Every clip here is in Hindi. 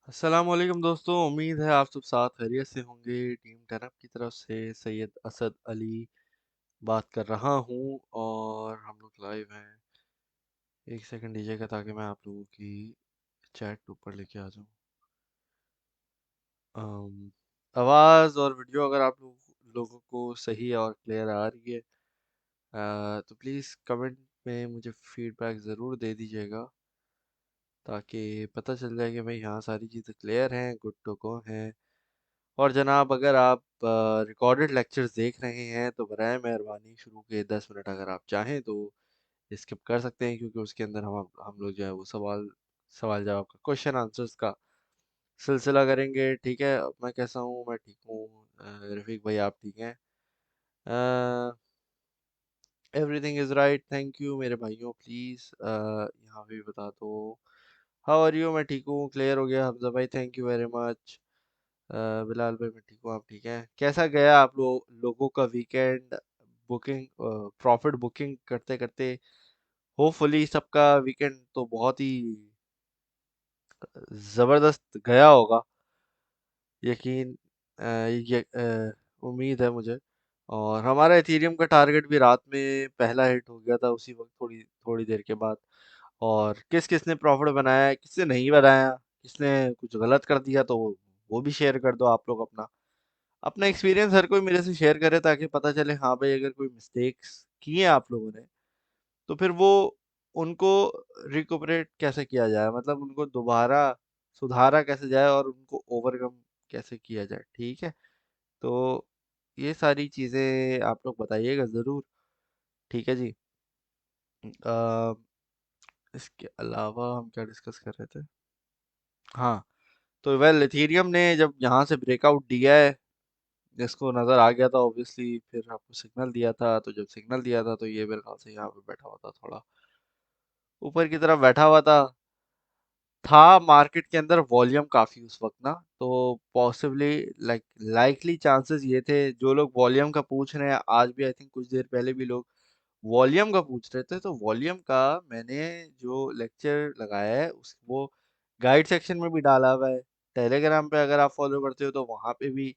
अस्सलाम वालेकुम दोस्तों। उम्मीद है आप सब साथ खैरियत से होंगे। टीम टनअप की तरफ से सैयद असद अली बात कर रहा हूँ और हम लोग लाइव हैं। एक सेकंड दीजिएगा ताकि मैं आप लोगों की चैट ऊपर लेके आ जाऊँ। आवाज़ और वीडियो अगर आप लोगों को सही और क्लियर आ रही है तो प्लीज़ कमेंट में मुझे फीडबैक ज़रूर दे दीजिएगा ताकि पता चल जाए कि भाई हाँ सारी चीज़ें क्लियर हैं, गुड टू गो हैं। और जनाब अगर आप रिकॉर्डेड लेक्चर्स देख रहे हैं तो बराए मेहरबानी शुरू के 10 मिनट अगर आप चाहें तो स्किप कर सकते हैं, क्योंकि उसके अंदर हम लोग जो है वो सवाल सवाल जवाब का क्वेश्चन आंसर्स का सिलसिला करेंगे। ठीक है, मैं कैसा हूँ? मैं ठीक हूँ। रफीक भाई आप ठीक हैं? Everything is right, thank you मेरे भाइयों। प्लीज़ यहाँ पे भी बता दो हाउ आर यू। मैं ठीक हूँ, क्लियर हो गया। हमजा भाई thank you very much. Bilal भाई मैं ठीक हूँ, आप ठीक हैं? कैसा गया आप लोगों का वीकेंड? बुकिंग प्रॉफिट बुकिंग करते करते होपफुली सबका वीकेंड तो बहुत ही ज़बरदस्त गया होगा। यकीन ये उम्मीद है मुझे। और हमारा एथीरियम का टारगेट भी रात में पहला हिट हो गया था उसी वक्त, थोड़ी थोड़ी देर के बाद। और किस किस ने प्रॉफिट बनाया है, किसने नहीं बनाया, किसने कुछ गलत कर दिया तो वो भी शेयर कर दो आप लोग। अपना अपना एक्सपीरियंस हर कोई मेरे से शेयर करे ताकि पता चले हाँ भाई अगर कोई मिस्टेक्स किए आप लोगों ने तो फिर वो उनको रिकवरेट कैसे किया जाए, मतलब उनको दोबारा सुधारा कैसे जाए और उनको ओवरकम कैसे किया जाए। ठीक है, तो ये सारी चीज़ें आप लोग बताइएगा ज़रूर। ठीक है जी। अ, इसके अलावा हम क्या डिस्कस कर रहे थे? हाँ, तो वेल इथेरियम ने जब यहाँ से ब्रेकआउट दिया है, जिसको नज़र आ गया था ऑब्वियसली, फिर आपको सिग्नल दिया था। तो जब सिग्नल दिया था तो ये मेरे ख्याल से यहाँ पे बैठा हुआ था, थोड़ा ऊपर की तरफ बैठा हुआ था मार्केट के अंदर वॉल्यूम काफ़ी उस वक्त ना। तो पॉसिबली लाइकली चांसेस ये थे, जो लोग वॉल्यूम का पूछ रहे हैं आज भी, आई थिंक कुछ देर पहले भी लोग वॉल्यूम का पूछ रहे थे। तो वॉल्यूम का मैंने जो लेक्चर लगाया है उस वो गाइड सेक्शन में भी डाला हुआ है। टेलीग्राम पे अगर आप फॉलो करते हो तो वहाँ पे भी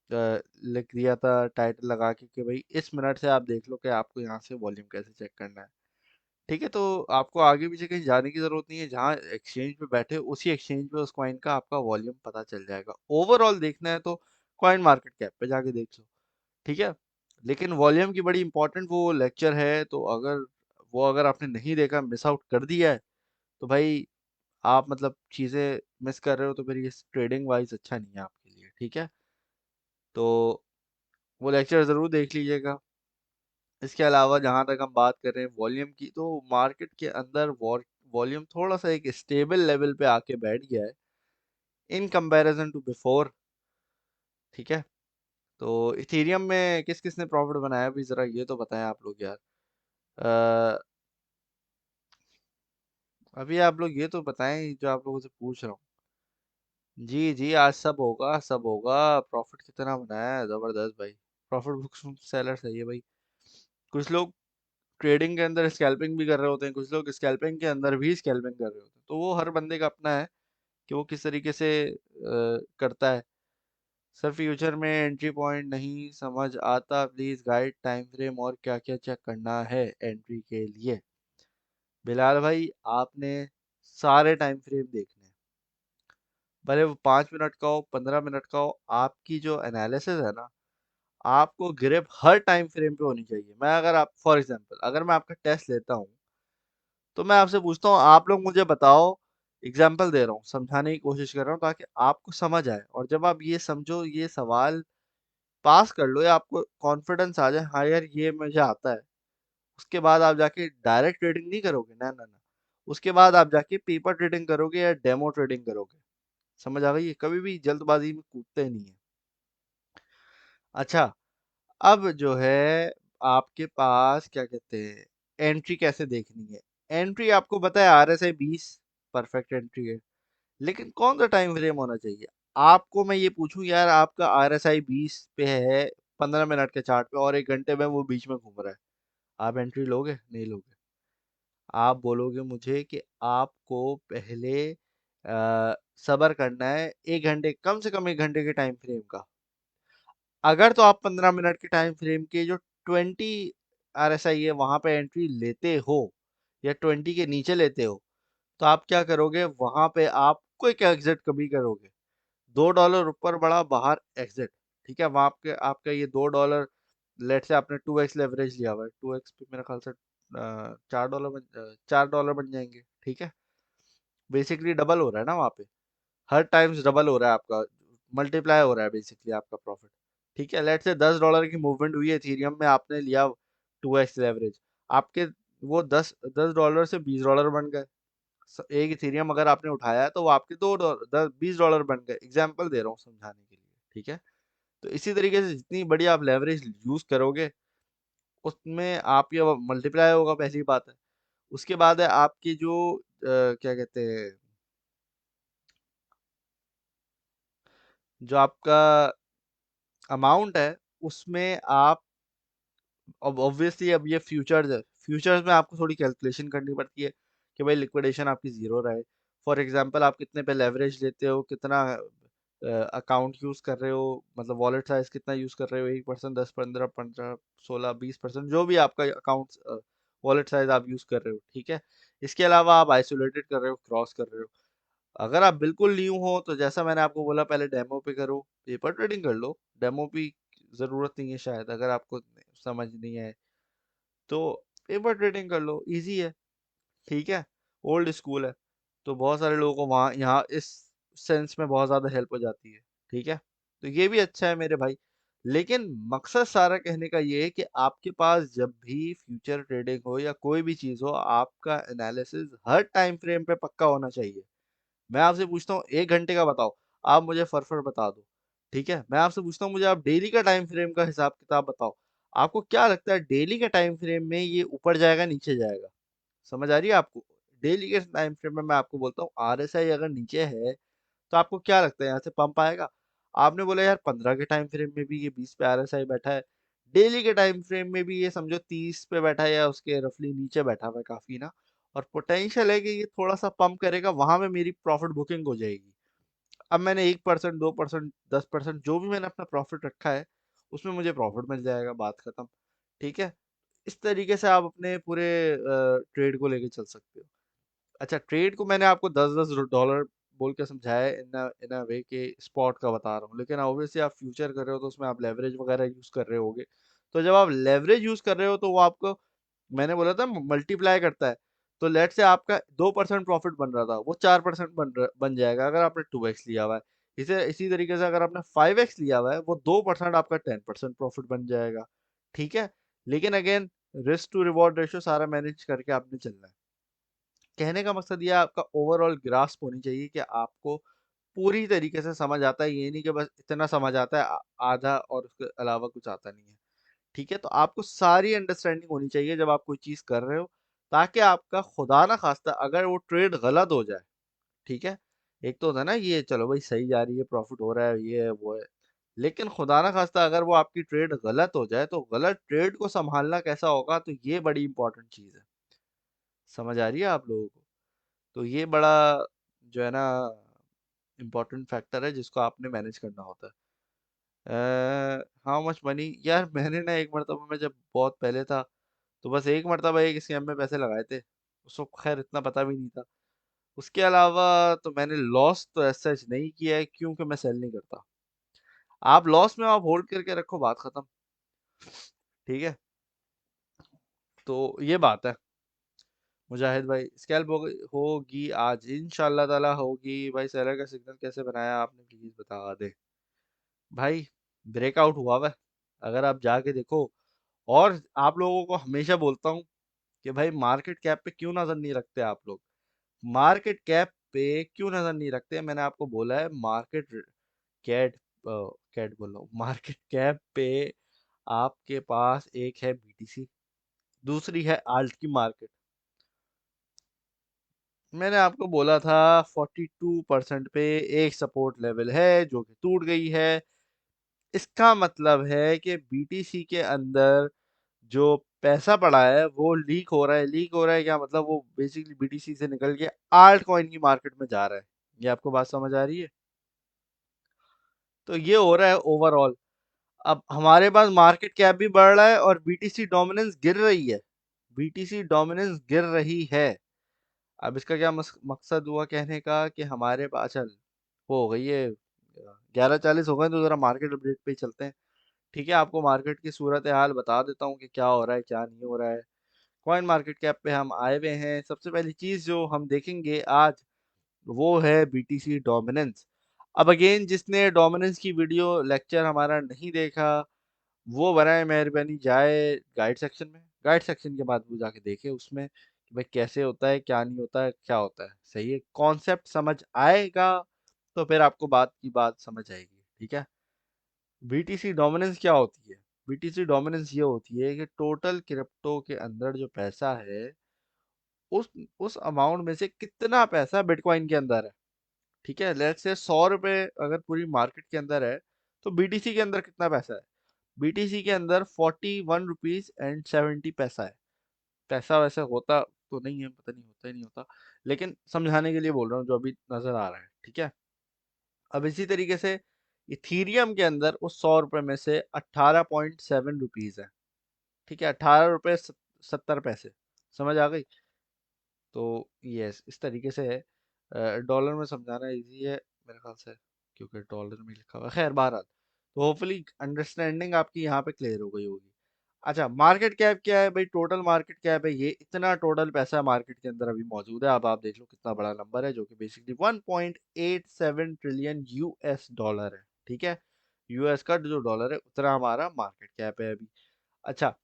लिख दिया था टाइटल लगा के कि भाई इस मिनट से आप देख लो कि आपको यहाँ से वॉल्यूम कैसे चेक करना है। ठीक है, तो आपको आगे पीछे कहीं जाने की जरूरत नहीं है। जहाँ एक्सचेंज पे बैठे हो, उसी एक्सचेंज पे उस कॉइन का आपका वॉल्यूम पता चल जाएगा। ओवरऑल देखना है तो कॉइन मार्केट कैप पे जाके देख लो। ठीक है, लेकिन वॉल्यूम की बड़ी इंपॉर्टेंट वो लेक्चर है, तो अगर आपने नहीं देखा, मिस आउट कर दिया है तो भाई आप मतलब चीज़ें मिस कर रहे हो, तो फिर ये ट्रेडिंग वाइज अच्छा नहीं है आपके लिए। ठीक है, तो वो लेक्चर ज़रूर देख लीजिएगा। इसके अलावा जहाँ तक हम बात कर रहे हैं वॉल्यूम की, तो मार्केट के अंदर वॉल्यूम थोड़ा सा एक स्टेबल लेवल पे आके बैठ गया है इन कंपैरिजन टू बिफोर। ठीक है, तो इथेरियम में किस किस ने प्रॉफिट बनाया भी ज़रा ये तो बताएं आप लोग यार। अ, अभी आप लोग ये तो बताएं जो आप लोगों से पूछ रहा हूँ। जी जी, आज सब होगा सब होगा। प्रॉफिट कितना बनाया है? ज़बरदस्त भाई। प्रॉफिट बुक सेलर सही है भाई। कुछ लोग ट्रेडिंग के अंदर स्कैल्पिंग भी कर रहे होते हैं, कुछ लोग स्कैल्पिंग के अंदर भी स्कैल्पिंग कर रहे होते हैं। तो वो हर बंदे का अपना है कि वो किस तरीके से करता है। सर फ्यूचर में एंट्री पॉइंट नहीं समझ आता, प्लीज गाइड टाइम फ्रेम और क्या क्या चेक करना है एंट्री के लिए। बिलाल भाई आपने सारे टाइम फ्रेम देखने हैं, भले वो 5 मिनट का हो 15 मिनट का हो। आपकी जो एनालिसिस है ना, आपको ग्रिप हर टाइम फ्रेम पे होनी चाहिए। मैं अगर आप फॉर एग्जांपल अगर मैं आपका टेस्ट लेता हूँ तो मैं आपसे पूछता हूँ, आप लोग मुझे बताओ। एग्जाम्पल दे रहा हूँ, समझाने की कोशिश कर रहा हूँ ताकि आपको समझ आए। और जब आप ये समझो, ये सवाल पास कर लो या आपको कॉन्फिडेंस आ जाए हाँ यार ये मुझे आता है, उसके बाद आप जाके डायरेक्ट ट्रेडिंग नहीं करोगे ना ना ना। उसके बाद आप जाके पेपर ट्रेडिंग करोगे या डेमो ट्रेडिंग करोगे। समझ आ गई? ये कभी भी जल्दबाजी में कूदते नहीं है। अच्छा, अब जो है आपके पास क्या कहते हैं, एंट्री कैसे देखनी है? एंट्री आपको पता है RSI 20 परफेक्ट एंट्री है, लेकिन कौन सा टाइम फ्रेम होना चाहिए? आपको मैं ये पूछूं यार, आपका RSI 20 पे है 15 मिनट के चार्ट पे और 1 घंटे में वो बीच में घूम रहा है, आप एंट्री लोगे? नहीं लोगे। आप बोलोगे मुझे कि आपको पहले सब्र करना है 1 घंटे, कम से कम 1 घंटे के टाइम फ्रेम का। अगर तो आप 15 मिनट के टाइम फ्रेम के जो 20 RSI है वहां पे एंट्री लेते हो, या 20 के नीचे लेते हो, तो आप क्या करोगे, वहां पे आप क्विक एग्जिट कभी करोगे, $2 ऊपर बढ़ा बाहर एग्जिट। ठीक है, वहां आपके आपका ये $2, लेट से आपने 2x लेवरेज लिया हुआ है, 2x पे मेरा ख्याल से $4 बन जाएंगे। ठीक है, बेसिकली डबल हो रहा है ना वहाँ पे, हर टाइम्स डबल हो रहा है आपका, मल्टीप्लाई हो रहा है बेसिकली आपका प्रॉफिट। ठीक है, लेट से $10 की मूवमेंट हुई है इथीरियम में, आपने लिया 2x लेवरेज, आपके वो दस डॉलर से $20 बन गए। एक इथीरियम अगर आपने उठाया है तो वो आपके $2 $20 बन गए, एग्जाम्पल दे रहा हूँ समझाने के लिए। ठीक है, तो इसी तरीके से जितनी बड़ी आप लेवरेज यूज करोगे, उसमें आप ये मल्टीप्लाई होगा, पहली बात है। उसके बाद है आपकी जो क्या कहते हैं, जो आपका अमाउंट है, उसमें आप, अब ऑब्वियसली अब ये फ्यूचर्स है, फ्यूचर्स में आपको थोड़ी कैलकुलेशन करनी पड़ती है कि भाई लिक्विडेशन आपकी जीरो रहे। फॉर एग्जांपल आप कितने पे लेवरेज लेते हो, कितना अकाउंट यूज कर रहे हो, मतलब वॉलेट साइज कितना यूज कर रहे हो, 1%, 10, 15, 15, 16, 20%, जो भी आपका अकाउंट वॉलेट साइज आप यूज कर रहे हो। ठीक है, इसके अलावा आप आइसोलेटेड कर रहे हो, क्रॉस कर रहे हो। अगर आप बिल्कुल न्यू हो तो जैसा मैंने आपको बोला, पहले डेमो पे करो, पेपर ट्रेडिंग कर लो, डेमो की जरूरत नहीं है शायद, अगर आपको समझ नहीं है तो पेपर ट्रेडिंग कर लो, इजी है। ठीक है, ओल्ड स्कूल है, तो बहुत सारे लोगों को वहाँ यहाँ इस सेंस में बहुत ज़्यादा हेल्प हो जाती है। ठीक है, तो ये भी अच्छा है मेरे भाई। लेकिन मकसद सारा कहने का ये है कि आपके पास जब भी फ्यूचर ट्रेडिंग हो या कोई भी चीज़ हो, आपका एनालिसिस हर टाइम फ्रेम पे पक्का होना चाहिए। मैं आपसे पूछता हूँ 1 घंटे का बताओ, आप मुझे फरफर बता दो। ठीक है, मैं आपसे पूछता हूँ मुझे आप डेली का टाइम फ्रेम का हिसाब किताब बताओ। आपको क्या लगता है डेली के टाइम फ्रेम में ये ऊपर जाएगा नीचे जाएगा? समझ आ रही है आपको? डेली के टाइम फ्रेम में मैं आपको बोलता हूँ, RSI अगर नीचे है तो आपको क्या लगता है यहाँ से पंप आएगा? आपने बोला यार 15 के टाइम फ्रेम में भी ये 20 पे RSI बैठा है, डेली के टाइम फ्रेम में भी ये समझो 30 पे बैठा है या उसके रफली नीचे बैठा हुआ है काफी ना, और पोटेंशियल है कि ये थोड़ा सा पंप करेगा, वहां में मेरी प्रॉफिट बुकिंग हो जाएगी। अब मैंने 1%, 2%, 10%, जो भी मैंने अपना प्रॉफिट रखा है उसमें मुझे प्रॉफिट मिल जाएगा, बात खत्म। ठीक है, इस तरीके से आप अपने पूरे ट्रेड को लेके चल सकते हो। अच्छा, ट्रेड को मैंने आपको 10-10 डॉलर बोल के समझाया है, इन अ वे के स्पॉट का बता रहा हूँ, लेकिन ऑब्वियसली आप फ्यूचर कर रहे हो तो उसमें आप लेवरेज वगैरह यूज कर रहे होगे। तो जब आप लेवरेज यूज कर रहे हो तो वो आपको, मैंने बोला था मल्टीप्लाई करता है। तो लेट से आपका 2% प्रॉफिट बन रहा था, वो 4% बन जाएगा अगर आपने 2x लिया हुआ है। इसे इसी तरीके से अगर आपने 5x लिया हुआ है, वो 2% आपका 10% प्रॉफिट बन जाएगा। ठीक है, लेकिन again risk to reward ratio सारा मैनेज करके आपने चलना है। कहने का मकसद ये है, आपका ओवरऑल ग्रास्प होनी चाहिए कि आपको पूरी तरीके से समझ आता है, ये नहीं कि बस इतना समझ आता है आधा और उसके अलावा कुछ आता नहीं है। ठीक है, तो आपको सारी अंडरस्टैंडिंग होनी चाहिए जब आप कोई चीज कर रहे हो, ताकि आपका खुदा ना खास्ता अगर वो ट्रेड गलत हो जाए। ठीक है, एक तो होता है ना ये, चलो भाई सही जा रही है, प्रॉफिट हो रहा है, ये है वो है, लेकिन खुदा ना खास्ता अगर वो आपकी ट्रेड गलत हो जाए, तो गलत ट्रेड को संभालना कैसा होगा, तो ये बड़ी इंपॉर्टेंट चीज है। समझ आ रही है आप लोगों को? तो ये बड़ा जो है ना इम्पोर्टेंट फैक्टर है जिसको आपने मैनेज करना होता है। हाउ मच मनी, यार मैंने ना एक मरतबा में जब बहुत पहले था, तो बस एक मरतबा एक स्कैम में पैसे लगाए थे, उसको खैर इतना पता भी नहीं था। उसके अलावा तो मैंने लॉस तो ऐसा सच नहीं किया है, क्योंकि मैं सेल नहीं करता। आप लॉस में आप होल्ड करके रखो, बात खत्म। ठीक है, तो ये बात है। मुजाहिद भाई, स्कैल्प होगी आज इंशाल्लाह ताला होगी भाई। सेलर का सिग्नल कैसे बनाया आपने, प्लीज बता दे भाई। ब्रेकआउट हुआ वह, अगर आप जाके देखो। और आप लोगों को हमेशा बोलता हूँ कि भाई मार्केट कैप पे क्यों नजर नहीं रखते आप लोग, मार्केट कैप पे क्यों नजर नहीं रखते? मैंने आपको बोला है मार्केट कैट कैट बोल रहा हूँ, मार्केट कैप पे आपके पास एक है BTC, दूसरी है आल्ट की मार्केट। मैंने आपको बोला था 42% पे एक सपोर्ट लेवल है जो कि टूट गई है। इसका मतलब है कि BTC के अंदर जो पैसा पड़ा है वो लीक हो रहा है। लीक हो रहा है क्या मतलब, वो बेसिकली BTC से निकल के आल्ट कॉइन की मार्केट में जा रहा है। ये आपको बात समझ आ रही है? तो ये हो रहा है ओवरऑल। अब हमारे पास मार्केट कैप भी बढ़ रहा है और बीटीसी डोमिनेंस गिर रही है। बीटीसी डोमिनेंस गिर रही है। अब इसका क्या मकसद हुआ कहने का कि हमारे पास चल वो हो गई है 11:40 हो गए, तो जरा मार्केट अपडेट पे ही चलते हैं। ठीक है, आपको मार्केट की सूरत हाल बता देता हूँ कि क्या हो रहा है क्या नहीं हो रहा है। कॉइन मार्केट कैप पे हम आए हुए हैं। सबसे पहली चीज जो हम देखेंगे आज वो है बीटीसी डोमिनेंस। अब अगेन जिसने डोमिनेंस की वीडियो लेक्चर हमारा नहीं देखा, वो बनाए मेहरबानी जाए गाइड सेक्शन में। गाइड सेक्शन के बाद वो जाके देखे उसमें कि भाई कैसे होता है क्या नहीं होता है क्या होता है। सही है, कॉन्सेप्ट समझ आएगा तो फिर आपको बात की बात समझ आएगी। ठीक है, बीटीसी डोमिनेंस क्या होती है? बीटीसी डोमिनेंस ये होती है कि टोटल क्रिप्टो के अंदर जो पैसा है, उस उस अमाउंट में से कितना पैसा बिटकॉइन के अंदर है। ठीक है, लेट्स से 100 रुपए अगर पूरी मार्केट के अंदर है, तो बीटीसी के अंदर कितना पैसा है? बीटीसी के अंदर 41 रुपीज एंड 70 पैसा है। पैसा वैसे होता तो नहीं है, पता नहीं होता ही नहीं होता, लेकिन समझाने के लिए बोल रहा हूँ जो अभी नजर आ रहा है। ठीक है, अब इसी तरीके से इथीरियम के अंदर उस 100 रुपए में से 18.7 रुपीज है। ठीक है, 18 रुपए 70 पैसे। समझ आ गई? तो यस, इस तरीके से है। डॉलर में समझाना इजी है मेरे ख्याल से, क्योंकि डॉलर में लिखा हुआ है। खैर बहरहाल, तो होपफुली अंडरस्टैंडिंग आपकी यहाँ पे क्लियर हो गई होगी। अच्छा, मार्केट कैप क्या है भाई? टोटल मार्केट कैप है ये, इतना टोटल पैसा मार्केट के अंदर अभी मौजूद है। अब आप देख लो कितना बड़ा नंबर है, जो कि बेसिकली 1.87 ट्रिलियन यूएस डॉलर है। ठीक है, यूएस का जो डॉलर है उतना हमारा मार्केट कैप है अभी। अच्छा,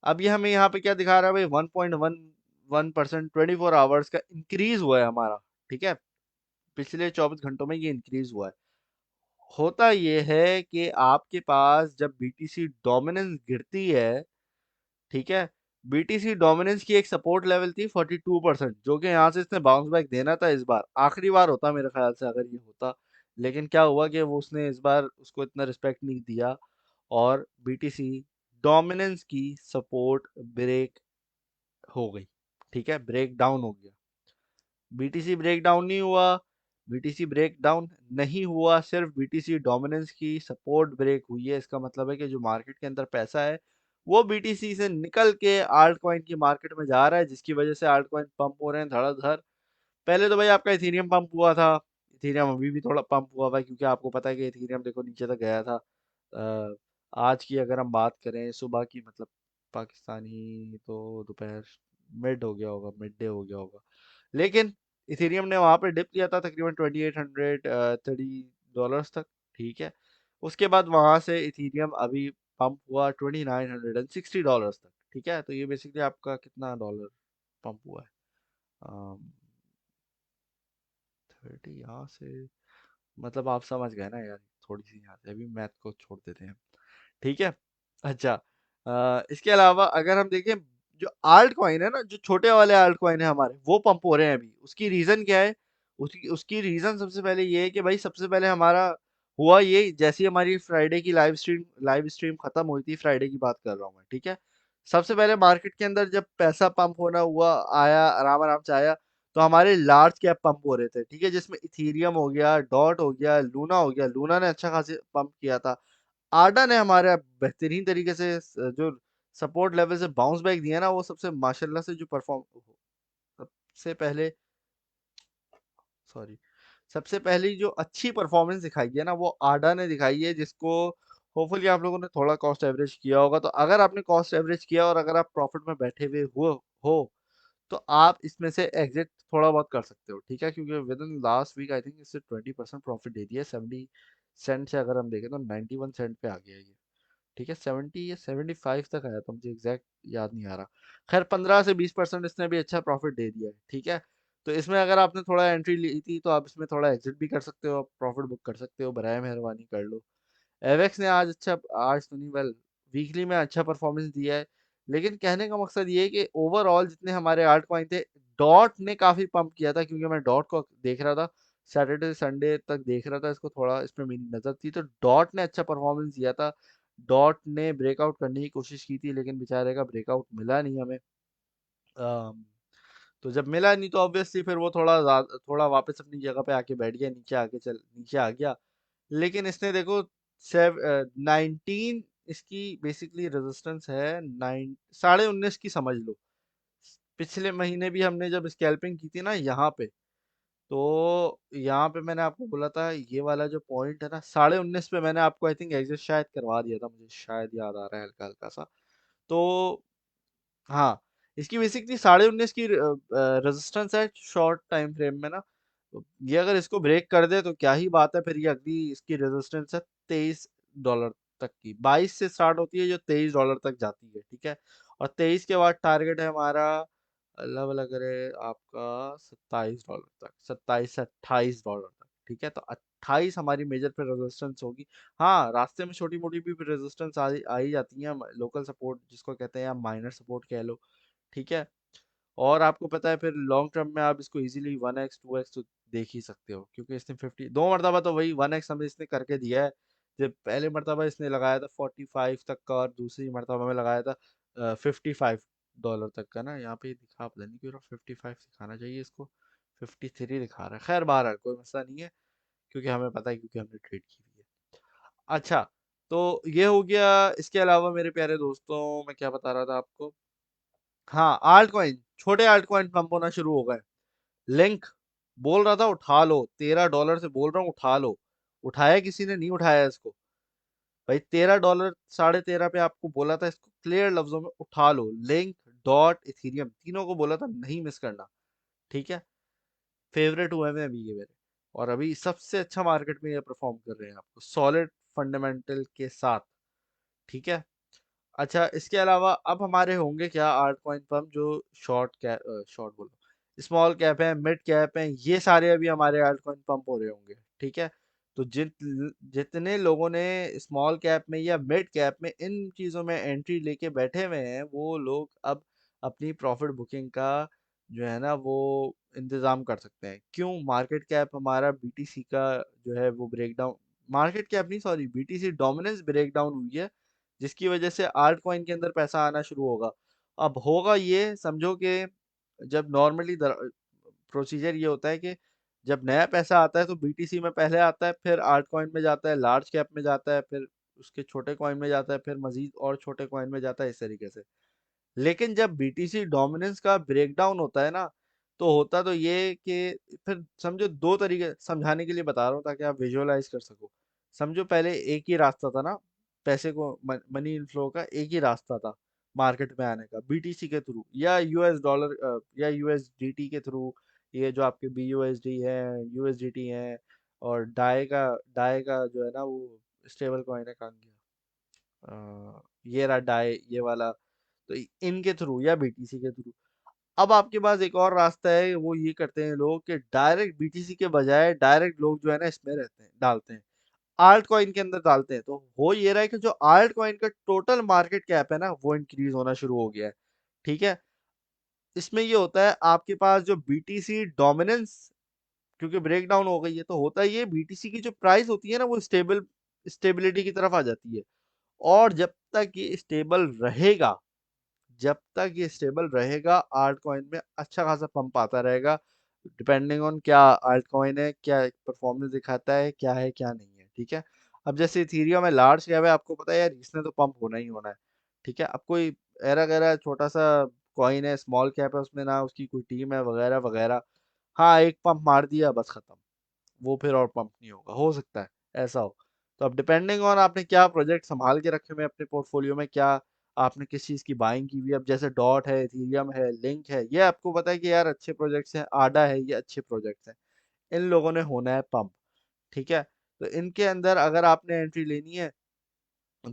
अब ये हमें यहाँ पे क्या दिखा रहा है भाई? 1.11% 24 आवर्स का इंक्रीज हुआ है हमारा। ठीक है, पिछले 24 घंटों में ये इंक्रीज हुआ है। होता ये है कि आपके पास जब बीटीसी डोमिनेंस गिरती है, ठीक है, बीटीसी डोमिनेंस की एक सपोर्ट लेवल थी 42%, जो कि यहाँ से इसने बाउंस बैक देना था। इस बार आखिरी बार होता मेरे ख्याल से अगर ये होता, लेकिन क्या हुआ कि वो उसने इस बार उसको इतना रिस्पेक्ट नहीं दिया और बीटीसी डोमिनेंस की सपोर्ट ब्रेक हो गई। ठीक है, ब्रेक डाउन हो गया। बीटीसी ब्रेक डाउन नहीं हुआ। बीटीसी ब्रेक डाउन नहीं हुआ, सिर्फ बीटीसी डोमिनेंस की सपोर्ट ब्रेक हुई है। इसका मतलब है कि जो मार्केट के अंदर पैसा है वो बीटीसी से निकल के आल्ट कॉइन की मार्केट में जा रहा है, जिसकी वजह से आल्ट कॉइन पंप हो रहे हैं धड़ाधड़। पहले तो भाई आपका इथेरियम पंप हुआ था। इथेरियम अभी भी थोड़ा पंप हुआ भाई, क्योंकि आपको पता है कि इथेरियम देखो नीचे तक गया था। अ, आज की अगर हम बात करें सुबह की, मतलब पाकिस्तानी, तो दोपहर मिड हो गया होगा, मिड डे हो गया होगा। लेकिन इथेरियम ने वहां पे डिप लिया था तकरीबन 2830 तक। ठीक है, उसके बाद वहां से इथेरियम अभी पंप हुआ 2960 डॉलर्स तक। ठीक है, तो ये बेसिकली आपका कितना डॉलर पंप हुआ है? 30 यहाँ से, मतलब आप समझ गए ना यार, थोड़ी सी यहाँ से अभी मैथ को छोड़ देते हैं। ठीक है। अच्छा, इसके अलावा अगर हम देखें, जो आल्ट कॉइन है ना, जो छोटे वाले आल्ट कॉइन है हमारे, वो पंप हो रहे हैं अभी। उसकी रीजन क्या है? उसकी उसकी रीजन सबसे पहले ये है कि भाई सबसे पहले हमारा हुआ ये, जैसी हमारी फ्राइडे की लाइव स्ट्रीम खत्म हुई थी, फ्राइडे की बात कर रहा हूँ मैं। ठीक है, सबसे पहले मार्केट के अंदर जब पैसा पंप होना हुआ, आया आराम आराम से आया, तो हमारे लार्ज कैप पंप हो रहे थे। ठीक है, जिसमें इथीरियम हो गया, डॉट हो गया, लूना हो गया। लूना ने अच्छा खासा पंप किया था। आडा ने हमारे बेहतरीन तरीके से जो सपोर्ट लेवल से बाउंस बैक दिया ना, वो सबसे माशाल्लाह से जो परफॉर्म, सबसे पहले, सॉरी, सबसे पहली जो अच्छी परफॉर्मेंस दिखाई है ना, वो आडा ने दिखाई है, जिसको होपफुली आप लोगों ने थोड़ा कॉस्ट एवरेज किया होगा। तो अगर आपने कॉस्ट एवरेज किया और अगर आप प्रॉफिट में बैठे हुए हो तो आप इसमें से एग्जिट थोड़ा बहुत कर सकते हो। ठीक है, क्योंकि within last week I think इससे 20% प्रॉफिट दे दिया। 70 सेंट से अगर हम देखें तो 91 सेंट पे आ गया ये। ठीक है, 70 या 75 तक आया था, मुझे एग्जैक्ट याद नहीं आ रहा। खैर 15 से 20% इसने भी अच्छा प्रॉफिट दे दिया है। ठीक है, तो इसमें अगर आपने थोड़ा एंट्री ली थी तो आप इसमें थोड़ा एग्जिट भी कर सकते हो, प्रॉफिट बुक कर सकते हो, बराए मेहरबानी कर लो। एवेक्स ने आज अच्छा, आज तो नहीं, वेल वीकली में अच्छा परफॉर्मेंस दिया है। लेकिन कहने का मकसद ये है कि ओवरऑल जितने हमारे आल्ट कॉइन थे, डॉट ने काफी पंप किया था, क्योंकि मैं डॉट को देख रहा था, सैटरडे संडे तक देख रहा था इसको, थोड़ा इसमें मेरी नजर थी, तो डॉट ने अच्छा परफॉर्मेंस दिया था। डॉट ने ब्रेकआउट करने की कोशिश की थी, लेकिन बेचारे का ब्रेकआउट मिला नहीं हमें। तो जब मिला नहीं तो ऑब्वियसली फिर वो थोड़ा वापस अपनी जगह पे आके बैठ गया, नीचे आ गया। लेकिन इसने देखो 19 इसकी बेसिकली रेजिस्टेंस है, 19.5 की समझ लो। पिछले महीने भी हमने जब स्कैल्पिंग की थी ना यहाँ पे, तो यहाँ पे मैंने आपको बोला था ये वाला जो पॉइंट है ना 19.5 पे, मैंने आपको आई थिंक एग्जिट शायद करवा दिया था, मुझे शायद याद आ रहा है हल्का हल्का सा। तो हाँ, इसकी बेसिकली 19.5 की रेजिस्टेंस है शॉर्ट टाइम फ्रेम में ना। तो ये अगर इसको ब्रेक कर दे तो क्या ही बात है, फिर ये अगली इसकी रेजिस्टेंस है $23 तक की। 22 से स्टार्ट होती है जो $23 तक जाती है, ठीक है। और 23 के बाद टारगेट है हमारा, अल्लाह भला करे, आपका $27 तक, 27 से $28 तक, ठीक है। तो 28 हमारी मेजर पे रेजिस्टेंस होगी। हाँ, रास्ते में छोटी मोटी भी रेजिस्टेंस आ ही जाती है, लोकल सपोर्ट जिसको कहते हैं, या माइनर सपोर्ट कह लो, ठीक है। और आपको पता है फिर लॉन्ग टर्म में आप इसको इजीली 1x 2x तो देख ही सकते हो, क्योंकि इसने 50 दो मरतबा तो वही 1x हमें इसने करके दिया है। जब पहले मरतबा इसने लगाया था 45 तक का, और दूसरी मरतबा में लगाया था $55 तक का ना। यहाँ पे दिखा पता नहीं क्यों 55 दिखाना चाहिए इसको, 53 दिखा रहा है। खैर बहरहाल कोई मसला नहीं है, क्योंकि हमें पता है, क्योंकि हमने ट्रेड की हुई है। अच्छा, तो ये हो गया। इसके अलावा मेरे प्यारे दोस्तों, मैं क्या बता रहा था आपको, हाँ, आल्ट कॉइन, छोटे आल्ट कॉइन पंप होना शुरू हो गए। लिंक बोल रहा था उठा लो, $13 से बोल रहा हूँ उठा लो। उठाया किसी ने नहीं उठाया इसको। भाई $13, 13.5 पे आपको बोला था इसको क्लियर लफ्जों में उठा लो। लिंक, डॉट, इथीरियम, तीनों को बोला था नहीं मिस करना, ठीक है। फेवरेट हुए हैं अभी ये मेरे, और अभी सबसे अच्छा मार्केट में ये परफॉर्म कर रहे हैं आपको सॉलिड फंडामेंटल के साथ, ठीक है। अच्छा, इसके अलावा अब हमारे होंगे क्या आर्ट कॉइन पंप, जो शॉर्ट कैप, शॉर्ट बोलो, स्मॉल कैप है, मिड कैप है, ये सारे अभी हमारे आर्ट कॉइन पंप हो रहे होंगे, ठीक है। तो जितने लोगों ने स्मॉल कैप में या मिड कैप में इन चीज़ों में एंट्री लेके बैठे हुए हैं, वो लोग अब अपनी प्रॉफिट बुकिंग का जो है ना वो इंतज़ाम कर सकते हैं। क्यों? मार्केट कैप हमारा बीटीसी का जो है वो ब्रेकडाउन, मार्केट कैप नहीं सॉरी, बीटीसी डोमिनेंस ब्रेकडाउन हुई है, जिसकी वजह से आल्ट कॉइन के अंदर पैसा आना शुरू होगा। अब होगा ये समझो कि जब नॉर्मली प्रोसीजर ये होता है कि जब नया पैसा आता है तो बीटीसी में पहले आता है, फिर आल्ट कॉइन में जाता है, लार्ज कैप में जाता है, फिर उसके छोटे कॉइन में जाता है, फिर मजीद और छोटे कॉइन में जाता है, इस तरीके से। लेकिन जब बीटीसी डोमिनेंस का ब्रेकडाउन होता है ना, तो होता तो ये कि फिर समझो, दो तरीके समझाने के लिए बता रहा हूँ ताकि आप विजुअलाइज कर सको। समझो पहले एक ही रास्ता था ना, पैसे को मनी इनफ्लो का एक ही रास्ता था मार्केट में आने का, बीटीसी के थ्रू या यूएस डॉलर या यूएसडीटी के थ्रू। ये जो आपके बीयूएसडी है, यूएसडीटी है, और डाई का जो है ना वो स्टेबल कॉइन है, कहाँ गया, ये रहा डाई, ये वाला। तो इनके थ्रू या बीटीसी के थ्रू। अब आपके पास एक और रास्ता है, वो ये करते हैं लोग कि डायरेक्ट बीटीसी के बजाय डायरेक्ट लोग जो है ना इसमें रहते हैं, डालते हैं, आल्ट कॉइन के अंदर डालते हैं। तो हो ये रहा है कि जो आल्ट कॉइन का टोटल मार्केट कैप है ना वो इंक्रीज होना शुरू हो गया है, ठीक है। इसमें ये होता है आपके पास जो बीटीसी डोमिनेंस, क्योंकि ब्रेक डाउन हो गई है, तो होता ही है बीटीसी की जो प्राइस होती है ना वो स्टेबिलिटी की तरफ आ जाती है। और जब तक ये स्टेबल रहेगा आल्ट कॉइन में अच्छा खासा पंप आता रहेगा, डिपेंडिंग ऑन क्या आल्ट कॉइन है, क्या परफॉर्मेंस दिखाता है, क्या है क्या नहीं है, ठीक है। अब जैसे इथीरियम है, लार्ज कैप है, आपको पता है यार इसने तो पंप होना ही होना है, ठीक है। अब कोई एरा गैरा छोटा सा कॉइन है, स्मॉल कैप है, उसमें ना उसकी कोई टीम है वगैरह वगैरह, हाँ एक पंप मार दिया बस खत्म, वो फिर और पंप नहीं होगा, हो सकता है ऐसा हो। तो अब डिपेंडिंग ऑन आपने क्या प्रोजेक्ट संभाल के रखे हुए हैं अपने पोर्टफोलियो में, क्या आपने किस चीज़ की बाइंग की हुई है। अब जैसे डॉट है, इथीरियम है, लिंक है, ये आपको पता है कि यार अच्छे प्रोजेक्ट्स हैं, आडा है, ये अच्छे प्रोजेक्ट्स हैं, इन लोगों ने होना है पंप, ठीक है। तो इनके अंदर अगर आपने एंट्री लेनी है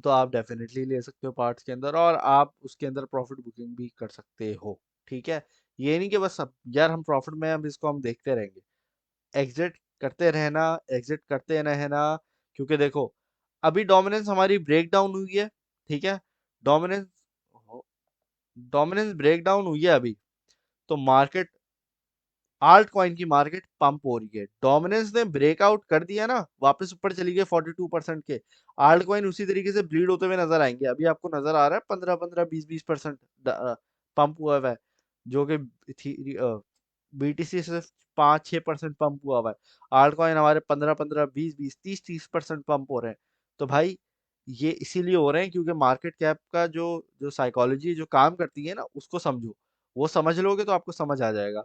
तो आप डेफिनेटली ले सकते हो पार्ट्स के अंदर, और आप उसके अंदर प्रॉफिट बुकिंग भी कर सकते हो, ठीक है। ये नहीं कि बस अब यार हम प्रॉफिट में हैं, अब इसको हम देखते रहेंगे, एग्जिट करते रहना, एग्जिट करते रहना। क्योंकि देखो अभी डोमिनेंस हमारी ब्रेक डाउन हुई है, ठीक है। डोमिनेंस डोमिनेंस ब्रेक डाउन हुई है अभी, तो मार्केट, आल्ट कॉइन की मार्केट पंप हो रही है। डोमिनेंस ने ब्रेकआउट कर दिया ना, वापस ऊपर चली गई 42% के, आल्ट कॉइन उसी तरीके से ब्लीड होते हुए नजर आएंगे। अभी आपको नजर आ रहा है 15-15 20-20% पंप हुआ है। जो कि बीटीसी से 5-6% पंप हुआ हुआ है। आल्ट कॉइन हमारे 15-15 20-20 30-30% पंप हो रहे हैं। तो भाई ये इसीलिए हो रहे हैं क्योंकि मार्केट कैप का जो जो साइकोलॉजी जो काम करती है ना, उसको समझो। वो समझ लोगे तो आपको समझ आ जाएगा।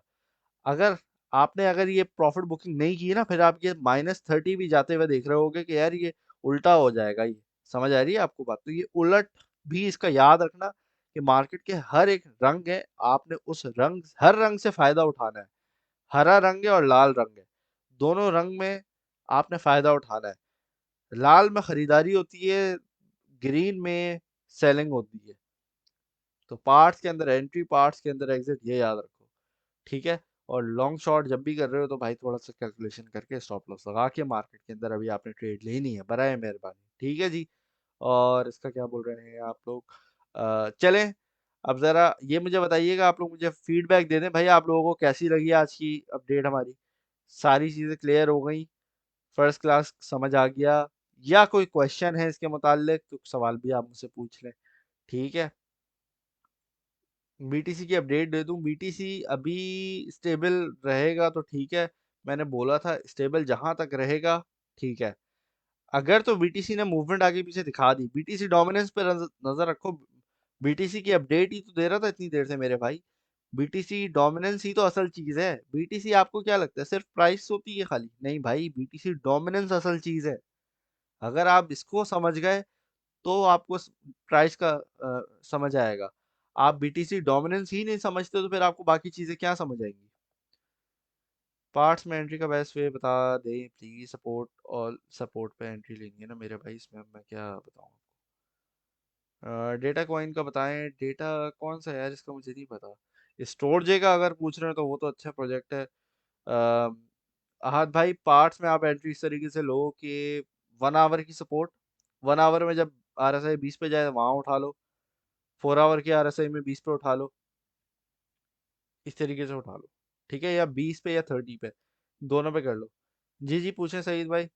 अगर अगर ये प्रॉफिट बुकिंग नहीं की ना, फिर आप ये -30 भी जाते हुए देख रहे होगे कि यार ये उल्टा हो जाएगा ये। समझ आ रही है आपको बात? तो ये उलट भी इसका याद रखना कि मार्केट के हर एक रंग है, आपने उस रंग हर रंग से फायदा उठाना है। हरा रंग है और लाल रंग है, दोनों रंग में आपने फायदा उठाना है। लाल में खरीदारी होती है, ग्रीन में सेलिंग होती है। तो पार्ट्स के अंदर एंट्री, पार्ट्स के अंदर एग्जिट, ये याद रखो। ठीक है। और लॉन्ग शॉट जब भी कर रहे हो तो भाई थोड़ा सा कैलकुलेशन करके स्टॉप लॉस लगा के मार्केट के अंदर अभी आपने ट्रेड लेनी है, बराए मेहरबानी। ठीक है जी। और इसका क्या बोल रहे हैं आप लोग? चलें। अब जरा ये मुझे बताइएगा, आप लोग मुझे फीडबैक दे दें भाई, आप लोगों को कैसी लगी आज की अपडेट हमारी? सारी चीजें क्लियर हो गई? फर्स्ट क्लास समझ आ गया? या कोई क्वेश्चन है इसके मुताल्लिक तो सवाल भी आप मुझसे पूछ लें। ठीक है। बीटीसी की अपडेट दे दूं? बीटीसी अभी स्टेबल रहेगा तो ठीक है। मैंने बोला था स्टेबल जहां तक रहेगा ठीक है। अगर तो बीटीसी ने मूवमेंट आगे पीछे दिखा दी, बीटीसी डोमिनेंस पे नजर रखो। बीटीसी की अपडेट ही तो दे रहा था इतनी देर से मेरे भाई। बीटीसी डोमिनेंस ही तो असल चीज है। बीटीसी आपको क्या लगता है सिर्फ प्राइस होती है खाली? नहीं भाई, बीटीसी डोमिनेंस असल चीज है। अगर आप इसको समझ गए तो आपको प्राइस का समझ आएगा। आप बीटीसी डोमिनेंस ही नहीं समझते तो फिर आपको बाकी चीजें क्या समझ आएंगी? पार्ट्स में एंट्री का बेस्ट वे बता दें प्लीज। सपोर्ट और सपोर्ट पे एंट्री लेनी है ना मेरे भाई, इसमें अब मैं क्या बताऊं? डेटा कॉइन का बताएं। डेटा कौन सा है यार, इसका मुझे नहीं पता। स्टोर जे का अगर पूछ रहे हो तो वो तो अच्छा प्रोजेक्ट है। हाँ भाई, पार्ट्स में आप एंट्री इस तरीके से लो कि 1 आवर की सपोर्ट, 1 आवर में जब आरएसआई 20 पे जाए वहां उठा लो। 4 आवर की आरएसआई में 20 पे उठा लो। इस तरीके से उठा लो। ठीक है, या 20 पे या 30 पे, दोनों पे कर लो। जी जी, पूछें सईद भाई।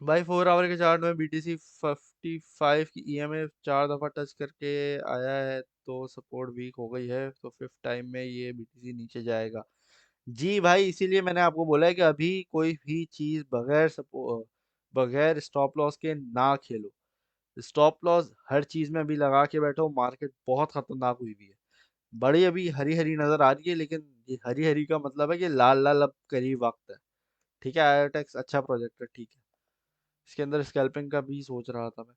भाई 4 आवर के चार्ट में बीटीसी 55 की ईएमए 4 दफा टच करके आया है तो सपोर्ट वीक हो गई है, तो फिफ्थ टाइम में ये बीटीसी नीचे जाएगा। जी भाई, इसीलिए मैंने आपको बोला है कि अभी कोई भी चीज बगैर स्टॉप लॉस के ना खेलो। स्टॉप लॉस हर चीज में अभी लगा के बैठो, मार्केट बहुत खतरनाक हुई हुई है। बड़ी अभी हरी हरी नजर आ रही है, लेकिन ये हरी हरी का मतलब है कि लाल लाल अब करीब वक्त है। ठीक है, आयोटेक्स अच्छा प्रोजेक्ट है, ठीक है। इसके अंदर स्कैल्पिंग का भी सोच रहा था मैं।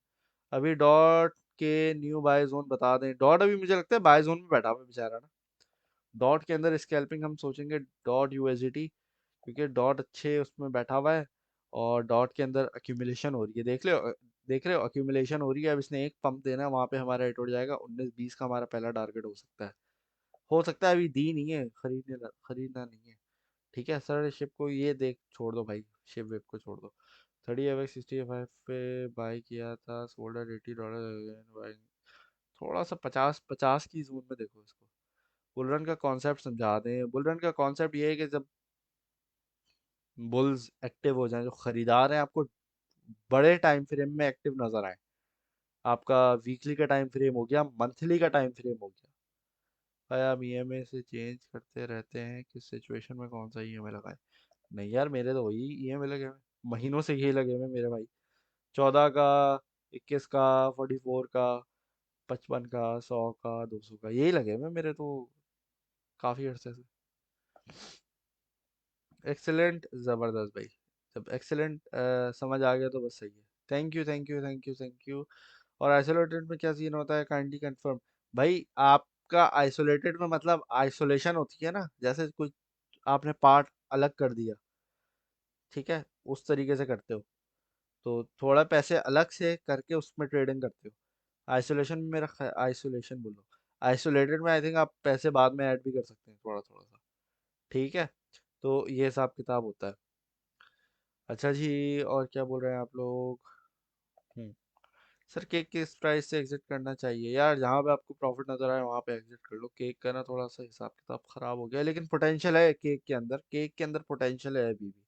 अभी डॉट के न्यू बाय जोन बता दें। डॉट अभी मुझे लगता है बाय जोन में बैठा हुआ है बेचारा ना। डॉट के अंदर स्कैल्पिंग हम सोचेंगे डॉट यूएसडीटी, क्योंकि डॉट अच्छे उसमें बैठा हुआ है। और डॉट के अंदर अक्यूमुलेशन हो रही है, देख रहे हो अक्यूमुलेशन हो रही है। अब इसने एक पंप देना है, वहां पे हमारा रेट उड़ जाएगा। 19-20 का हमारा पहला टारगेट हो सकता है। हो सकता है अभी दी नहीं है, खरीदना नहीं है। ठीक है सर, शिप को ये देख छोड़ दो भाई, शिप वेब को छोड़ दो। 30 65 पे बाई किया था, सोल्डर $80। थोड़ा सा 50-50 की जोन में देखो इसको। बुलरन का कॉन्सेप्ट समझा दें। बुलरन का कॉन्सेप्ट ये है कि जब बुल्स एक्टिव हो जाएं, जो खरीदार हैं आपको बड़े टाइम फ्रेम में एक्टिव नजर आए। आपका वीकली का टाइम फ्रेम हो गया, मंथली का टाइम फ्रेम हो गया भाई, आप ईएमए से चेंज करते रहते हैं, किस सिचुएशन में कौन सा ईएमए लगाए? नहीं यार, मेरे तो वही ईएमए लगे हुए हैं। महीनों से यही लगे हुए हैं मेरे भाई। 14 का, 21 का, 44 का, 55 का, 100 का, 200 का, यही लगे हुए हैं मेरे तो काफी अरसे से। एक्सेलेंट, जबरदस्त भाई। जब एक्सेलेंट समझ आ गया तो बस सही है। Thank you thank you thank you thank you. और आइसोलेटेड में क्या सीन होता है, काइंडली कंफर्म। भाई आपका आइसोलेटेड में मतलब आइसोलेशन होती है ना, जैसे कुछ आपने पार्ट अलग कर दिया, ठीक है, उस तरीके से करते हो। तो थोड़ा पैसे अलग से करके उसमें ट्रेडिंग करते हो। आइसोलेशन में आइसोलेशन बोलो, आइसोलेटेड में आई थिंक आप पैसे बाद में ऐड भी कर सकते हैं थोड़ा थोड़ा सा। ठीक है। तो ये हिसाब किताब होता है। अच्छा जी, और क्या बोल रहे हैं आप लोग? हम्म सर, केक किस प्राइस से एग्जिट करना चाहिए? यार जहाँ पे आपको प्रॉफिट नजर आए वहां पे एग्जिट कर लो। केक का ना थोड़ा सा हिसाब किताब खराब हो गया, लेकिन पोटेंशियल है केक के अंदर पोटेंशियल है अभी भी।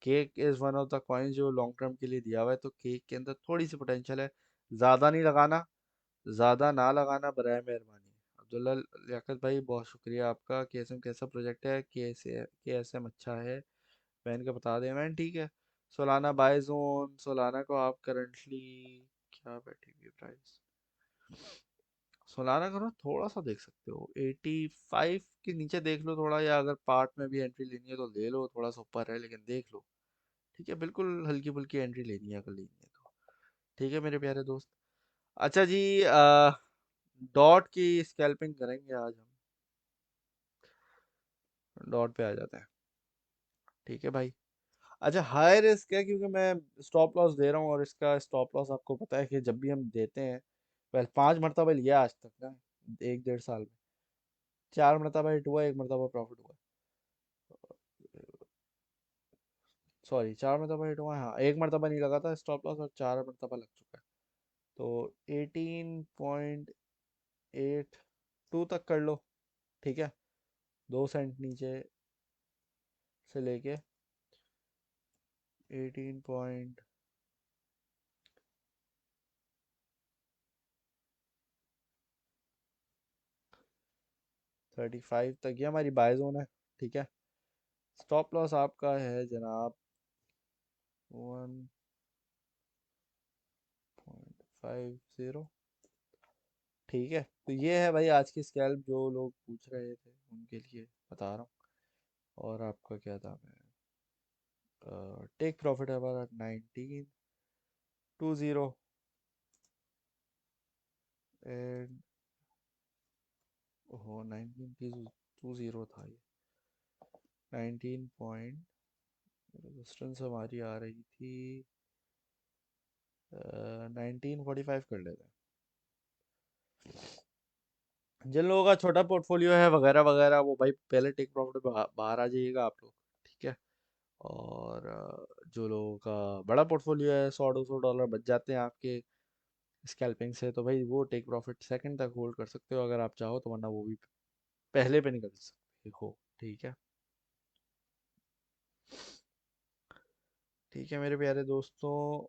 Cake is one of the coins जो लॉन्ग टर्म के लिए दिया हुआ है, तो केक के अंदर थोड़ी सी पोटेंशियल है। ज्यादा नहीं लगाना, ज्यादा ना लगाना बराए मेहरबानी। अब्दुल्ला लियाकत भाई, बहुत शुक्रिया आपका। केएसएम कैसा प्रोजेक्ट है? केएसएम अच्छा है, मैंने का बता दें। मैंने ठीक है। सोलाना बाय जोन, सोलाना को आप करंटली क्या बैठी हुई प्राइस? सोलाना को ना थोड़ा सा देख सकते हो, 85 के नीचे देख लो थोड़ा, या अगर पार्ट में भी एंट्री लेनी है तो ले लो, थोड़ा सा ऊपर है लेकिन देख लो। ठीक है, बिल्कुल हल्की फुल्की एंट्री लेनी है अगर लेनी है तो। ठीक है मेरे प्यारे दोस्त। अच्छा जी, डॉट की स्कैल्पिंग करेंगे आज हम। डॉट पे आ जाते हैं। ठीक है भाई। अच्छा, हाई रिस्क है क्योंकि मैं स्टॉप लॉस दे रहा हूँ, और इसका स्टॉप लॉस आपको पता है कि जब भी हम देते हैं, पहले 5 मरतबा लिया आज तक ना, 1 1.5 साल में। 4 मरतबा हिट हुआ, 1 मरतबा प्रॉफिट हुआ। सॉरी, 4 मरतबा हिट हुआ है, हाँ। 1 मरतबा नहीं लगा था स्टॉप लॉस, और 4 मरतबा लग चुका है। तो 18.82 तक कर लो। ठीक है, 2 सेंट नीचे से लेके 18.35 तक ये हमारी बाय जोन है। ठीक है, स्टॉप लॉस आपका है जनाब 1.50। ठीक है, तो ये है भाई आज की स्कैल्प, जो लोग पूछ रहे थे उनके लिए बता रहा हूँ। और आपका क्या था, मैं टेक प्रॉफिट है हमारा 19.20, एंड ओहो 19.20 था ये। 19 रेजिस्टेंस हमारी आ रही थी 1945 कर लेते हैं। जिन लोगों का छोटा पोर्टफोलियो है वगैरह वगैरह, वो भाई पहले टेक प्रॉफिट बाहर आ जाइएगा आप लोग। ठीक है। और जो लोगों का बड़ा पोर्टफोलियो है, 100 200 डॉलर बच जाते हैं आपके स्कैल्पिंग से, तो भाई वो टेक प्रॉफिट सेकंड तक होल्ड कर सकते हो अगर आप चाहो तो, वरना वो भी पहले पे निकल सकते हो। ठीक है। ठीक है मेरे प्यारे दोस्तों,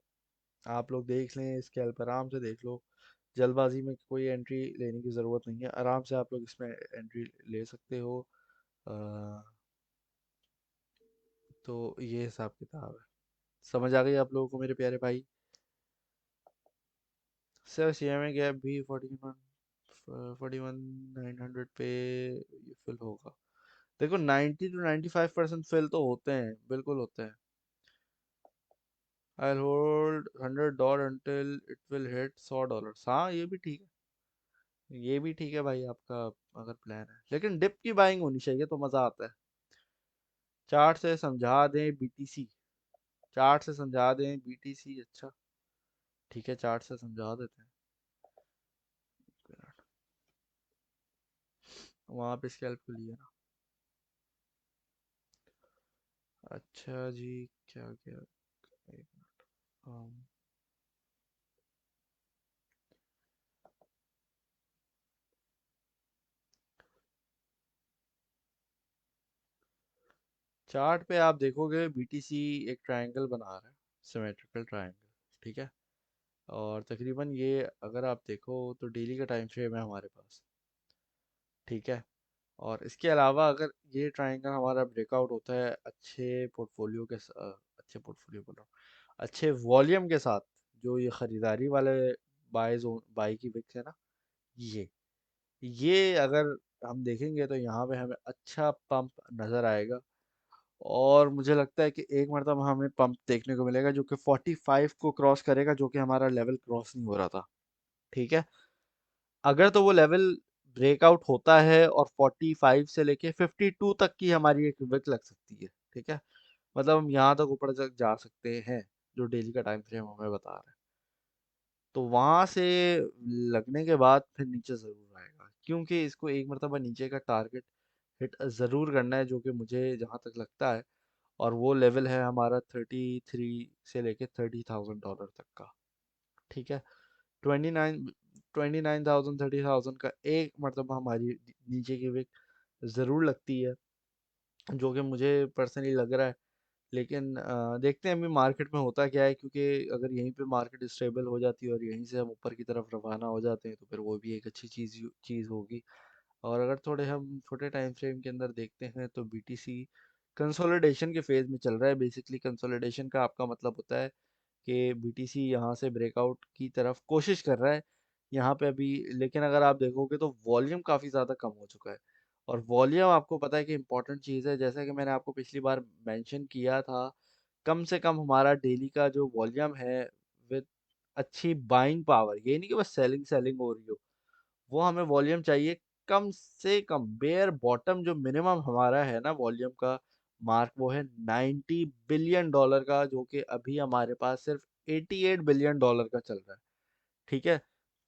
आप लोग देख लें, स्कैल्प आराम से देख लो। जल्दबाजी में कोई एंट्री लेने की ज़रूरत नहीं है, आराम से आप लोग इसमें एंट्री ले सकते हो। अ, तो ये हिसाब किताब है। समझ आ गई आप लोगों को मेरे प्यारे भाई? Sir C M A gap भी 41 900 पे ये फिल होगा। देखो 90 to 95% फिल तो होते हैं, बिल्कुल होते हैं। I hold $100 until it will hit $100। हाँ ये भी ठीक है, ये भी ठीक है भाई आपका, अगर प्लान है, लेकिन डिप की बाइंग होनी चाहिए तो मज़ा आता है। चार्ट से समझा दें बीटीसी, चार्ट से समझा दें बीटीसी। अच्छा ठीक है, चार्ट से समझा देते हैं। वहाँ पे स्कैल्प के लिए ना। अच्छा जी, क्या क्या, एक मिनट। चार्ट पे आप देखोगे बीटीसी एक ट्रायंगल बना रहा है, सिमेट्रिकल ट्रायंगल। ठीक है। और तकरीबन ये अगर आप देखो तो डेली का टाइम फ्रेम है हमारे पास। ठीक है। और इसके अलावा अगर ये ट्रायंगल हमारा ब्रेकआउट होता है अच्छे पोर्टफोलियो के अच्छे पोर्टफोलियो बोल रहा हूँ, अच्छे वॉल्यूम के साथ, जो ये ख़रीदारी वाले बाई की विक्स है ना, ये ये अगर हम देखेंगे तो यहाँ पे हमें अच्छा पंप नज़र आएगा। और मुझे लगता है कि एक मरतबा हमें पंप देखने को मिलेगा जो कि 45 को क्रॉस करेगा, जो कि हमारा लेवल क्रॉस नहीं हो रहा था। ठीक है। अगर तो वो लेवल ब्रेकआउट होता है और 45 से लेके 52 तक की हमारी एक विक लग सकती है। ठीक है, मतलब हम यहाँ तक ऊपर तक जा सकते हैं, जो डेली का टाइम फ्रेम हमें बता रहा है। तो वहां से लगने के बाद फिर नीचे जरूर आएगा, क्योंकि इसको एक मरतबा नीचे का टारगेट हिट जरूर करना है, जो कि मुझे जहाँ तक लगता है। और वो लेवल है हमारा 33 से लेके $30,000 तक का। ठीक है। 29,000 30,000 का एक मरतबा हमारी नीचे की विक ज़रूर लगती है, जो कि मुझे पर्सनली लग रहा है। लेकिन देखते हैं अभी मार्केट में होता क्या है, क्योंकि अगर यहीं पे मार्केट स्टेबल हो जाती है और यहीं से हम ऊपर की तरफ रवाना हो जाते हैं, तो फिर वो भी एक अच्छी चीज़ चीज़ होगी। और अगर थोड़े हम छोटे टाइम फ्रेम के अंदर देखते हैं तो बीटीसी कंसोलिडेशन के फेज में चल रहा है। बेसिकली कंसोलिडेशन का आपका मतलब होता है कि बीटीसी यहाँ से ब्रेकआउट की तरफ कोशिश कर रहा है यहाँ पे अभी। लेकिन अगर आप देखोगे तो वॉल्यूम काफ़ी ज़्यादा कम हो चुका है। और वॉल्यूम आपको पता है कि इंपॉर्टेंट चीज़ है, जैसा कि मैंने आपको पिछली बार मेंशन किया था। कम से कम हमारा डेली का जो वॉल्यूम है विद अच्छी बाइंग पावर, ये नहीं कि बस सेलिंग सेलिंग हो रही हो, वो हमें वॉल्यूम चाहिए। कम से कम बेयर बॉटम जो मिनिमम हमारा है ना वॉल्यूम का मार्क, वो है 90 बिलियन डॉलर का, जो कि अभी हमारे पास सिर्फ 88 बिलियन डॉलर का चल रहा है। ठीक है।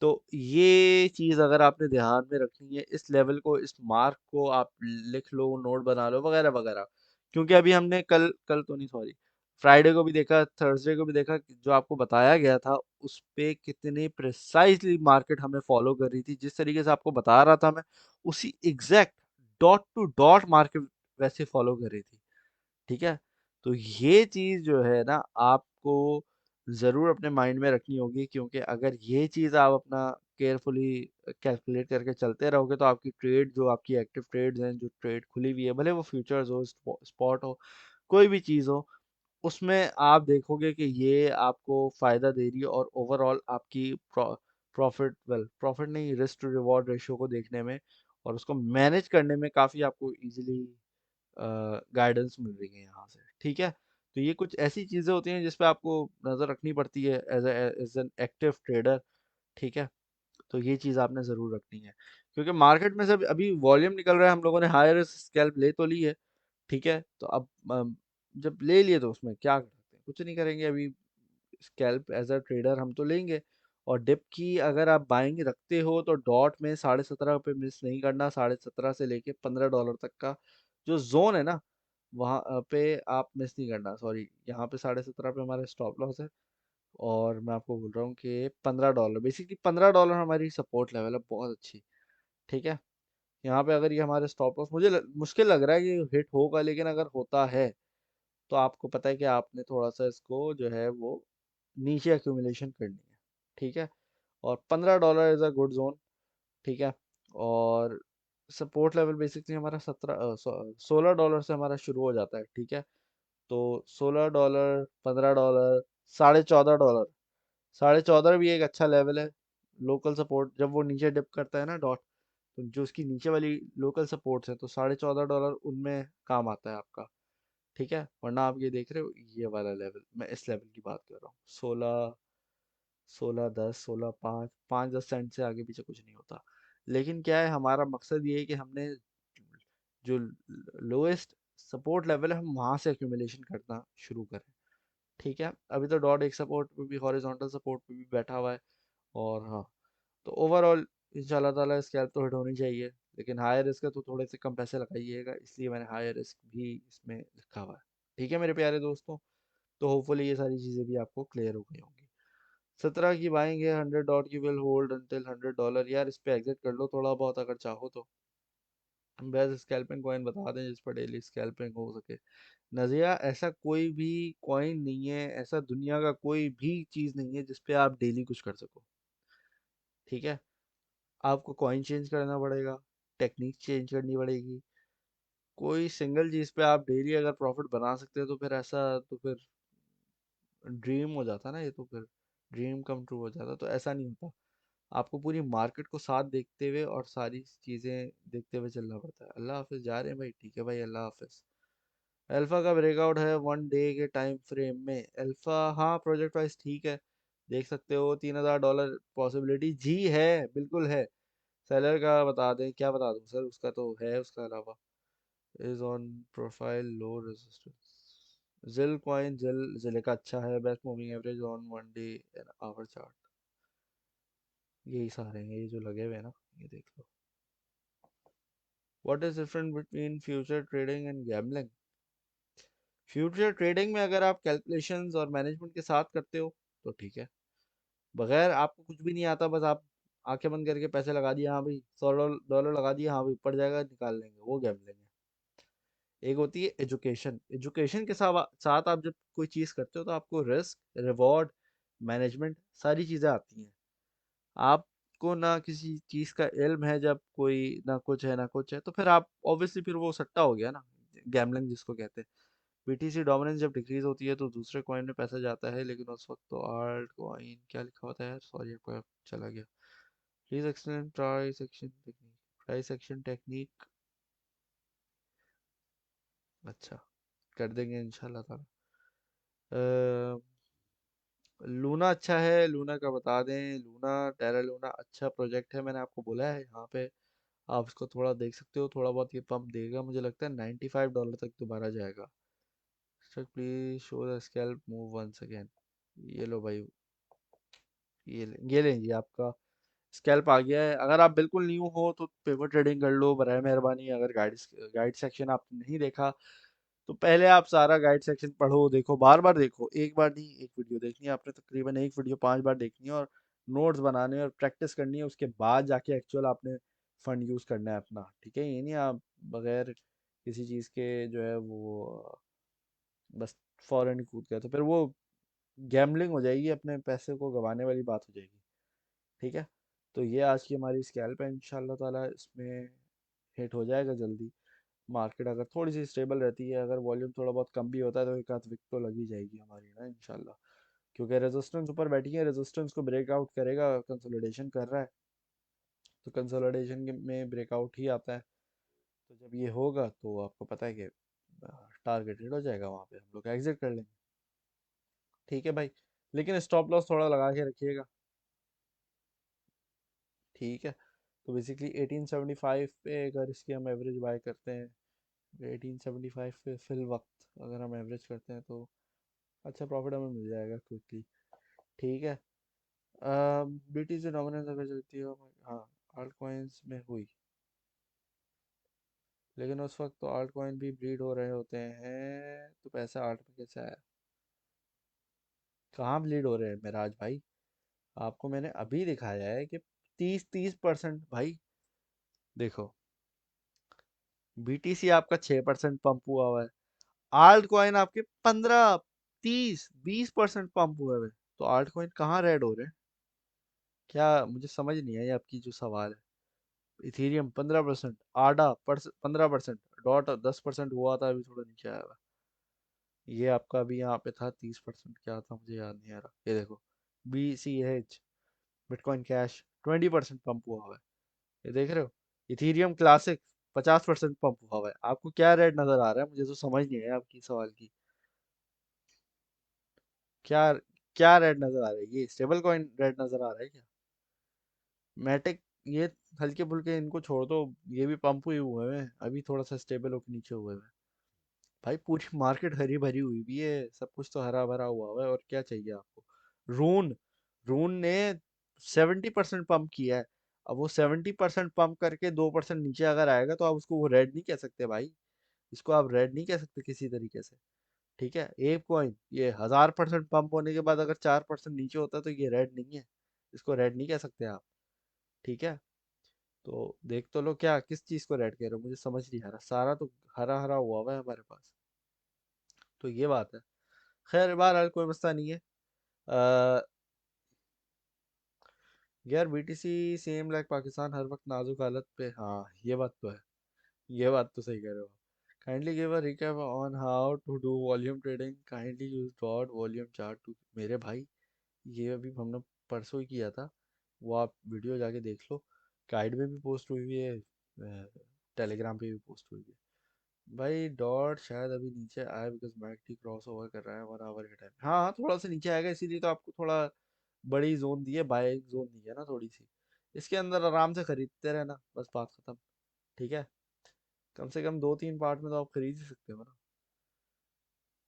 तो ये चीज़ अगर आपने ध्यान में रखनी है, इस लेवल को, इस मार्क को आप लिख लो, नोट बना लो, वगैरह वगैरह। क्योंकि अभी हमने कल कल तो नहीं, सॉरी, फ्राइडे को भी देखा, थर्सडे को भी देखा कि जो आपको बताया गया था उस पे कितनी प्रिसाइजली मार्केट हमें फॉलो कर रही थी। जिस तरीके से आपको बता रहा था मैं, उसी exact dot to dot market वैसे फॉलो कर रही थी। ठीक है। तो ये चीज़ जो है ना, आपको ज़रूर अपने माइंड में रखनी होगी, क्योंकि अगर ये चीज़ आप अपना केयरफुली कैलकुलेट करके चलते रहोगे तो आपकी ट्रेड, जो आपकी एक्टिव ट्रेड्स हैं, जो ट्रेड खुली हुई है, भले वो फ्यूचर्स हो, स्पॉट हो, कोई भी चीज़ हो, उसमें आप देखोगे कि ये आपको फ़ायदा दे रही है। और ओवरऑल आपकी प्रॉफिट, वेल प्रॉफिट नहीं, रिस्क टू रिवॉर्ड रेशियो को देखने में और उसको मैनेज करने में काफ़ी आपको इजीली गाइडेंस मिल रही है यहाँ से। ठीक है। तो ये कुछ ऐसी चीज़ें होती हैं जिस पे आपको नज़र रखनी पड़ती है एज एन एक्टिव ट्रेडर। ठीक है। तो ये चीज़ आपने ज़रूर रखनी है, क्योंकि मार्केट में से अभी वॉल्यूम निकल रहा है। हम लोगों ने हायर स्कैल्प ले तो ली है। ठीक है। तो अब जब ले लिए तो उसमें क्या कर सकते हैं, कुछ नहीं करेंगे अभी। स्कैल्प एज अ ट्रेडर हम तो लेंगे। और डिप की अगर आप बाइंग रखते हो तो डॉट में 17.5 पे मिस नहीं करना। 17.5 से लेके $15 तक का जो जोन है ना, वहाँ पे आप मिस नहीं करना। सॉरी, यहाँ पे 17.5 पे हमारा स्टॉप लॉस है। और मैं आपको बोल रहा हूँ कि $15, बेसिकली $15 हमारी सपोर्ट लेवल है, बहुत अच्छी। ठीक है। यहाँ पे अगर ये हमारे स्टॉप लॉस, मुझे मुश्किल लग रहा है कि हिट होगा, लेकिन अगर होता है तो आपको पता है कि आपने थोड़ा सा इसको जो है वो नीचे एक्यूमुलेशन करनी है। ठीक है। और $15 इज़ अ गुड जोन। ठीक है। और सपोर्ट लेवल बेसिकली हमारा 16 डॉलर से हमारा शुरू हो जाता है। ठीक है। तो $16, $15, $14.5। 14.5 भी एक अच्छा लेवल है। लोकल सपोर्ट जब वो नीचे डिप करता है ना डॉट, तो जो उसकी नीचे वाली लोकल सपोर्ट्स है, तो $14.5 उनमें काम आता है आपका। ठीक है। वरना आप ये देख रहे हो, ये वाला लेवल, मैं इस लेवल की बात कर रहा हूँ। 16 10, 16 5, 5-10 सेंट से आगे पीछे कुछ नहीं होता। लेकिन क्या है, हमारा मकसद ये है कि हमने जो लोएस्ट सपोर्ट लेवल है, हम वहां से एक्यूमुलेशन करना शुरू करें। ठीक है। अभी तो डॉट एक सपोर्ट पे भी, हॉरिजॉन्टल सपोर्ट पे भी बैठा हुआ है। और हाँ, तो ओवरऑल इंशाल्लाह ताला स्कैल्प तो हिट होनी चाहिए। लेकिन हायर रिस्क है तो थोड़े से कम पैसे लगाइएगा, इसलिए मैंने हायर रिस्क भी इसमें लिखा हुआ है। ठीक है मेरे प्यारे दोस्तों। तो होपफुली ये सारी चीज़ें भी आपको क्लियर हो गई होंगी। 17 की बाइंग है, 100 डॉट की विल होल्ड अंटिल $100। यार इस पे एग्जिट कर लो थोड़ा बहुत अगर चाहो तो। बेस्ट स्कैल्पिंग कॉइन बता दें जिस पर डेली स्कैल्पिंग हो सके। नज़िया, ऐसा कोई भी कॉइन नहीं है, ऐसा दुनिया का कोई भी चीज़ नहीं है जिस पे आप डेली कुछ कर सको। ठीक है। आपको कॉइन चेंज करना पड़ेगा, टेक्निक चेंज करनी पड़ेगी। कोई सिंगल चीज़ पे आप डेली अगर प्रॉफिट बना सकते हो तो फिर ऐसा, तो फिर ड्रीम हो जाता ना, ये तो फिर ड्रीम कम ट्रू हो जाता। तो ऐसा नहीं होता। आपको पूरी मार्केट को साथ देखते हुए और सारी चीज़ें देखते हुए चलना पड़ता है। अल्लाह हाफिज़, जा रहे हैं भाई, ठीक है भाई, अल्लाह हाफिज़। अल्फ़ा का ब्रेकआउट है 1 डे के टाइम फ्रेम में। अल्फ़ा, हाँ, प्रोजेक्ट वाइज ठीक है, देख सकते हो। $3000 पॉसिबिलिटी जी है, बिल्कुल है। सेलर का बता दें, क्या बता दूं सर, उसका तो है, उसका अलावा is on profile low resistance. जिल कॉइन, जिल का अच्छा है, best moving average on 1 day and our chart. यही सारे हैं ये जो लगे हुए हैं ना, ये देख लो। What is different between future trading and gambling? Future trading में अगर आप कैलकुलेशंस और मैनेजमेंट के साथ करते हो तो ठीक है। बगैर आपको कुछ भी नहीं आता, बस आप आंखें बंद करके पैसे लगा दिए, हाँ भाई $100 लगा दिए, हाँ भाई ऊपर जाएगा निकाल लेंगे, वो गैम्बलिंग है। एक होती है एजुकेशन। एजुकेशन के साथ साथ आप जब कोई चीज़ करते हो तो आपको रिस्क, रिवॉर्ड, मैनेजमेंट, सारी चीज़ें आती हैं। आप आपको ना किसी चीज़ का इल्म है, जब कोई ना कुछ है ना कुछ है, तो फिर आप ऑब्वियसली फिर वो सट्टा हो गया ना, गैम्बलिंग जिसको कहते हैं। बीटीसी डोमिनेंस जब डिक्रीज होती है तो दूसरे कॉइन में पैसा जाता है, लेकिन उस वक्त तो आल्ट कॉइन क्या लिखा होता है यार, सॉरी आपका चला गया। Please explain price action technique. Price action technique, अच्छा, कर देंगे इंशाल्लाह ताला। लूना अच्छा है, लूना का बता दें। लूना, टेरा लूना अच्छा प्रोजेक्ट है, मैंने आपको बोला है यहाँ पे। आप इसको थोड़ा देख सकते हो, थोड़ा बहुत ये पंप देगा, मुझे लगता है $95 तक दोबारा जाएगा। Sir please show the scalp move once again. ये लो भाई, ये लें जी, आपका स्कैल्प आ गया है। अगर आप बिल्कुल न्यू हो तो पेपर ट्रेडिंग कर लो बराए मेहरबानी। अगर गाइड गाइड सेक्शन आपने नहीं देखा तो पहले आप सारा गाइड सेक्शन पढ़ो, देखो, बार बार देखो, एक बार नहीं, एक वीडियो देखनी है आपने, तकरीबन एक वीडियो 5 बार देखनी है, और नोट्स बनाने और प्रैक्टिस करनी है। उसके बाद जाके एक्चुअल आपने फंड यूज़ करना है अपना, ठीक है। ये नहीं आप बगैर किसी चीज़ के जो है वो बस फौरन ही कूद गया, तो फिर वो गैम्बलिंग हो जाएगी, अपने पैसे को गंवाने वाली बात हो जाएगी, ठीक है। तो ये आज की हमारी स्कैल्प है, इंशाल्लाह ताला इसमें हिट हो जाएगा जल्दी। मार्केट अगर थोड़ी सी स्टेबल रहती है, अगर वॉल्यूम थोड़ा बहुत कम भी होता है, तो एक आध विक तो लगी जाएगी हमारी ना इंशाल्लाह। क्योंकि रेजिस्टेंस ऊपर बैठी है, रेजिस्टेंस को ब्रेकआउट करेगा, कंसोलिडेशन कर रहा है, तो कंसोलिडेशन में ब्रेकआउट ही आता है। तो जब ये होगा तो आपको पता है कि टारगेट हिट हो जाएगा, वहाँ पे हम लोग एग्जिट कर लेंगे, ठीक है भाई। लेकिन स्टॉप लॉस थोड़ा लगा के रखिएगा, ठीक है। तो बेसिकली 1875 पे अगर इसकी हम एवरेज बाय करते हैं, 1875 पे फिल वक्त अगर हम एवरेज करते हैं, तो अच्छा प्रॉफिट हमें मिल जाएगा क्विकली, ठीक है। बीटीसी डोमिनेंस अगर चलती है, हाँ, आल्ट कॉइन्स में हुई, लेकिन उस वक्त तो आल्ट कॉइन भी ब्लीड हो रहे होते हैं, तो पैसा आल्ट में कैसे आया? कहाँ ब्लीड हो रहे हैं मेराज भाई? आपको मैंने अभी दिखाया है कि 30-30% भाई। देखो, बीटीसी आपका 6% पंप हुआ हुआ है, आल्ट कॉइन आपके 15-30-20% पंप हुए हुए, तो आल्ट कॉइन कहाँ रेड हो रहे हैं? क्या, मुझे समझ नहीं आई आपकी जो सवाल है। इथेरियम 15%, आडा 15%, डॉट 10% हुआ था, अभी थोड़ा नीचे आया हुआ है। ये आपका अभी यहाँ पे था 30%, क्या था मुझे याद नहीं आ रहा। ये देखो, BCH, बिटकॉइन कैश 20% पंप हुआ हुआ है, ये देख रहे हो। इथेरियम क्लासिक 50% पंप हुआ हुआ है। आपको क्या रेट नजर आ रहा है? मुझे तो समझ नहीं आया आपकी सवाल की। क्या, क्या रेट नजर आ रहा है? ये स्टेबल कॉइन रेट नजर आ रहा है क्या? मैटिक, ये हल्के फुल्के इनको छोड़ दो, ये भी पंप हुए हुए हैं, अभी थोड़ा सा स्टेबल होकर नीचे हुए हैं। भाई पूरी मार्केट हरी भरी हुई भी है, सब कुछ तो हरा भरा हुआ हुआ है, और क्या चाहिए आपको? रून, रून ने 70% पंप किया है। अब वो 70% पंप करके 2% नीचे अगर आएगा, तो आप उसको वो रेड नहीं कह सकते भाई। इसको आप रेड नहीं कह सकते किसी तरीके से, ठीक है। एप कॉइन ये 1000% पंप होने के बाद अगर 4% नीचे होता है, तो ये रेड नहीं है, इसको रेड नहीं कह सकते आप, ठीक है। तो देख तो लो, क्या किस चीज को रेड कह रहे हो, मुझे समझ नहीं आ रहा, सारा तो हरा हरा हुआ हुआ है हमारे पास। तो ये बात है। खैर बहरहाल कोई मसला नहीं है। अ, यार बीटीसी सेम लाइक पाकिस्तान हर वक्त नाजुक हालत पे, हाँ ये बात तो है, ये बात तो सही कह रहे हो। Kindly give a recap on how to do volume trading, kindly use dot volume chart too. मेरे भाई, ये अभी हमने परसों ही किया था, वो आप वीडियो जाके देख लो, गाइड में भी पोस्ट हुई हुई है, टेलीग्राम पे भी पोस्ट हुई है। भाई डॉट शायद अभी नीचे आया, बिकॉज मैकडी क्रॉस ओवर कर रहा है 1 आवर के टाइम। हाँ हाँ, थोड़ा सा नीचे आएगा, इसीलिए तो आपको थोड़ा बड़ी जोन दी है, बाइंग जोन दी है ना थोड़ी सी। इसके अंदर आराम से खरीदते रहना, बस बात खत्म, ठीक है। कम से कम 2-3 पार्ट में तो आप खरीद ही सकते हो ना।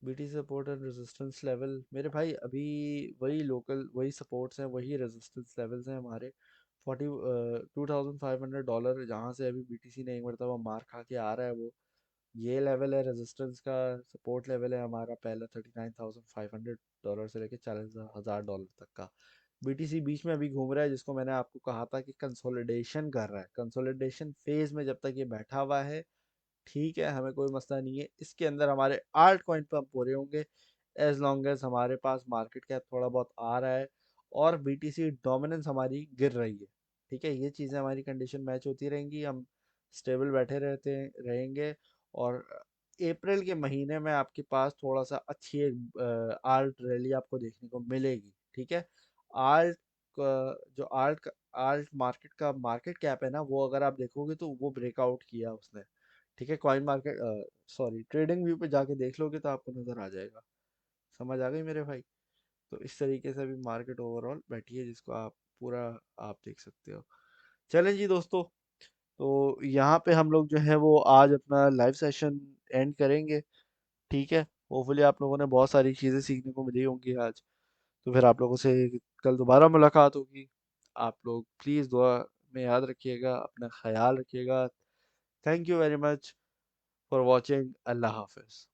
BT support and resistance level मेरे भाई, अभी वही लोकल, वही सपोर्ट्स हैं, वही रेजिस्टेंस लेवल्स हैं हमारे। 2500 डॉलर जहाँ से अभी बीटीसी ने एक मरतबा मार खा के आ रहा है, वो ये लेवल है रेजिस्टेंस का। सपोर्ट लेवल है हमारा पहला $39,500 से लेके 40,000 डॉलर तक का। बीटीसी बीच में अभी घूम रहा है, जिसको मैंने आपको कहा था कि कंसोलिडेशन कर रहा है, कंसोलिडेशन फेज में जब तक ये बैठा हुआ है, ठीक है, हमें कोई मसला नहीं है। इसके अंदर हमारे आल्ट कॉइन पंप हो रहे होंगे, एज लॉन्ग एज हमारे पास मार्केट कैप थोड़ा बहुत आ रहा है और बीटीसी डोमिनेंस हमारी गिर रही है, ठीक है, ये चीज़ें हमारी कंडीशन मैच होती रहेंगी, हम स्टेबल बैठे रहेंगे। और अप्रैल के महीने में आपके पास थोड़ा सा अच्छी एक आल्ट रैली आपको देखने को मिलेगी। ठीक है, आल्ट जो आल्ट मार्केट कैप है ना, वो अगर आप देखोगे तो वो ब्रेकआउट किया उसने। ठीक है, coin market sorry trading view पे जाके देख लोगे तो आपको नज़र आ जाएगा। समझ आ गई मेरे भाई? तो इस तरीके से भी मार्केट ओवरऑल बैठी है, जिसको आप पूरा आप देख सकते हो। चलें जी दोस्तों, तो यहाँ पे हम लोग जो है वो आज अपना लाइव सेशन एंड करेंगे। ठीक है, होपफुली आप लोगों ने बहुत सारी चीज़ें सीखने को मिली होंगी आज। तो फिर आप लोगों से कल दोबारा मुलाकात होगी। आप लोग प्लीज़ दुआ में याद रखिएगा, अपना ख्याल रखिएगा। Thank you very much for watching. अल्लाह हाफिज़।